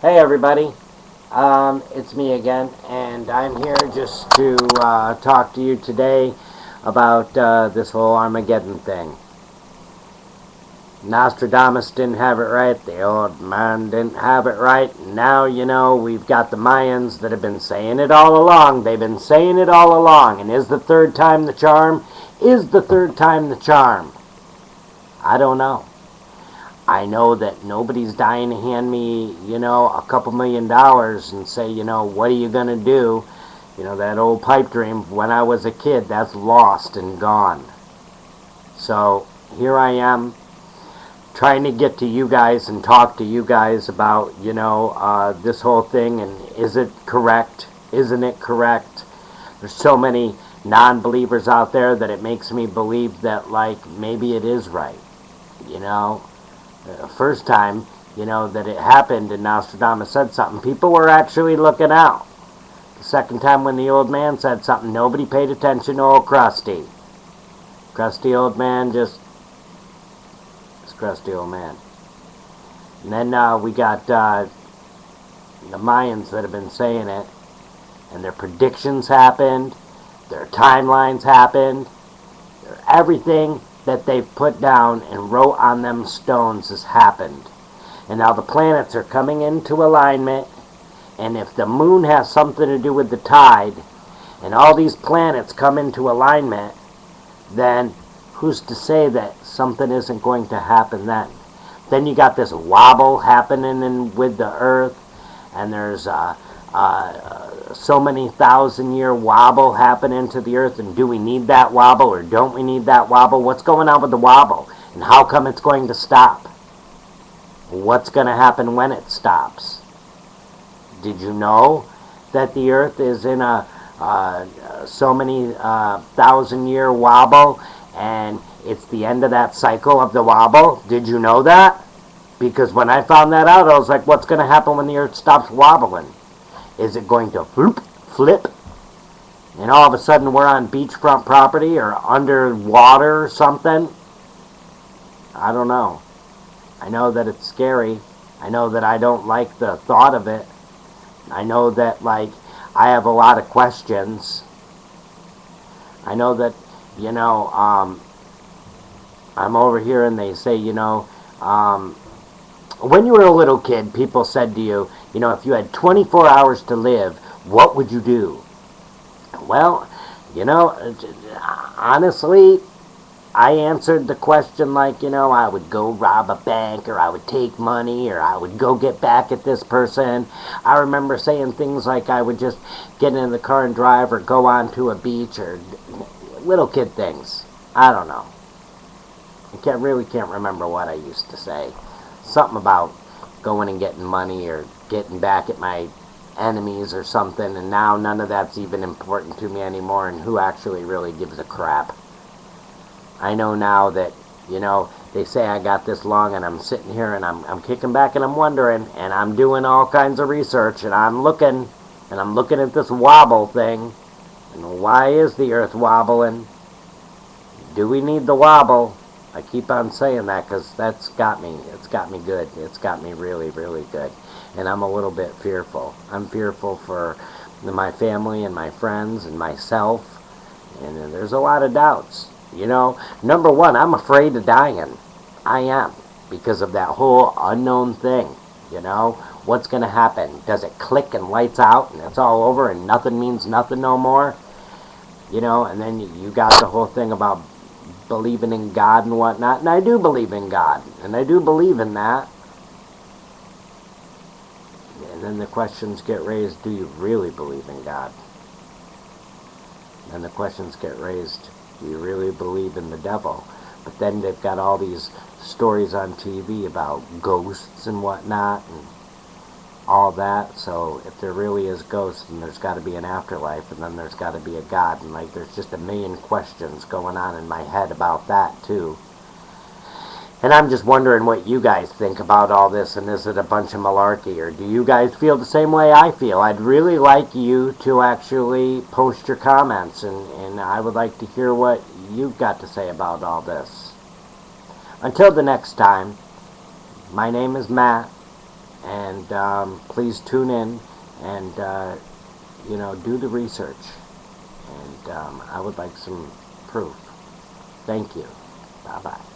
Hey everybody, it's me again, and I'm here just to talk to you today about this whole Armageddon thing. Nostradamus didn't have it right, the old man didn't have it right. Now, we've got the Mayans that have been saying it all along. They've been saying it all along, and is the third time the charm? Is the third time the charm? I don't know. I know that nobody's dying to hand me, a couple $1,000,000 and say, what are you going to do? That old pipe dream when I was a kid, that's lost and gone. So here I am trying to get to you guys and talk to you guys about, this whole thing, and is it correct? Isn't it correct? There's so many non-believers out there that it makes me believe that, like, maybe it is right, you know? The first time, that it happened and Nostradamus said something, people were actually looking out. The second time when the old man said something, nobody paid attention to old Krusty. Krusty old man just crusty old man. And then we got the Mayans that have been saying it, and their predictions happened, their timelines happened, everything that they've put down and wrote on them stones has happened. And now the planets are coming into alignment, and if the moon has something to do with the tide, and all these planets come into alignment, then who's to say that something isn't going to happen then? Then you got this wobble happening with the Earth, and there's so many thousand-year wobble happening to the Earth, and do we need that wobble or don't we need that wobble? What's going on with the wobble, and how come it's going to stop? What's going to happen when it stops? Did you know that the Earth is in a so many thousand-year wobble, and it's the end of that cycle of the wobble? Did you know that? Because when I found that out, I was like, what's going to happen when the Earth stops wobbling? Is it going to flip, and all of a sudden we're on beachfront property or underwater or something? I don't know. I know that it's scary. I know that I don't like the thought of it. I know that, like, I have a lot of questions. I know that, I'm over here and they say, when you were a little kid, people said to you, if you had 24 hours to live, what would you do? Well, honestly, I answered the question like, I would go rob a bank, or I would take money, or I would go get back at this person. I remember saying things like I would just get in the car and drive, or go onto a beach, or little kid things. I don't know. I really can't remember what I used to say. Something about going and getting money or getting back at my enemies or something, and now none of that's even important to me anymore, and who actually really gives a crap? I know now that, they say I got this long, and I'm sitting here and I'm kicking back and I'm wondering, and I'm doing all kinds of research, and I'm looking at this wobble thing, and why is the Earth wobbling? Do we need the wobble? I keep on saying that because it's got me good. It's got me really, really good. And I'm a little bit fearful. I'm fearful for my family and my friends and myself. And there's a lot of doubts. Number one, I'm afraid of dying. I am. Because of that whole unknown thing. What's going to happen? Does it click and lights out and it's all over and nothing means nothing no more? And then you got the whole thing about believing in God and whatnot, and I do believe in God, and I do believe in that. And then the questions get raised, do you really believe in God? And the questions get raised, do you really believe in the devil? But then they've got all these stories on TV about ghosts and whatnot, and all that. So if there really is ghosts, then there's got to be an afterlife, and then there's got to be a God, and like there's just a million questions going on in my head about that too. And I'm just wondering what you guys think about all this, and is it a bunch of malarkey, or do you guys feel the same way I feel? I'd really like you to actually post your comments, and I would like to hear what you've got to say about all this. Until the next time, my name is Matt. And please tune in and, do the research. And I would like some proof. Thank you. Bye-bye.